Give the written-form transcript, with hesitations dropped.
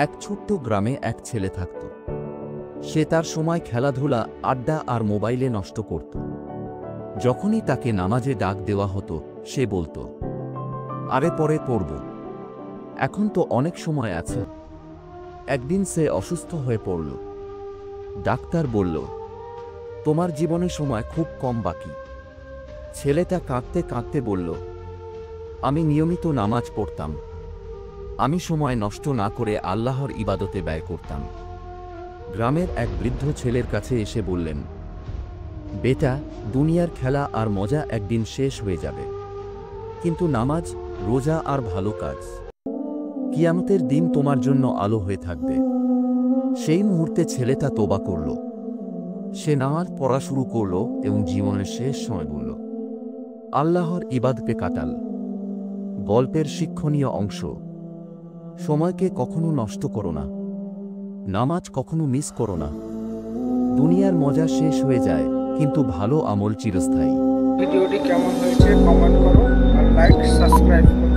এক ছোট্ট গ্রামে এক ছেলে থাকত। সে তার সময় খেলাধুলা, আড্ডা আর মোবাইলে নষ্ট করত। যখনই তাকে নামাজে ডাক দেওয়া হতো, সে বলতো, আরে পরে পড়ব, এখন তো অনেক সময় আছে। একদিন সে অসুস্থ হয়ে পড়ল। ডাক্তার বলল, তোমার জীবনে সময় খুব কম বাকি। ছেলেটা কাঁদতে কাঁদতে বলল, আমি নিয়মিত নামাজ পড়তাম, আমি সময় নষ্ট না করে আল্লাহর ইবাদতে ব্যয় করতাম। গ্রামের এক বৃদ্ধ ছেলের কাছে এসে বললেন, বেটা, দুনিয়ার খেলা আর মজা একদিন শেষ হয়ে যাবে, কিন্তু নামাজ, রোজা আর ভালো কাজ, কিয়ামতের দিন তোমার জন্য আলো হয়ে থাকবে। সেই মুহূর্তে ছেলেটা তোবা করল। সে নামাজ পড়া শুরু করল এবং জীবনের শেষ সময় বলল, আল্লাহর ইবাদতে কাটাল। গল্পের শিক্ষণীয় অংশ, সময়কে কখনো নষ্ট করো না, নামাজ কখনো মিস করো না। দুনিয়ার মজা শেষ হয়ে যায়, কিন্তু ভালো আমল চিরস্থায়ী। ভিডিওটি কেমন হয়েছে কমেন্ট করো আর লাইক সাবস্ক্রাইব করো।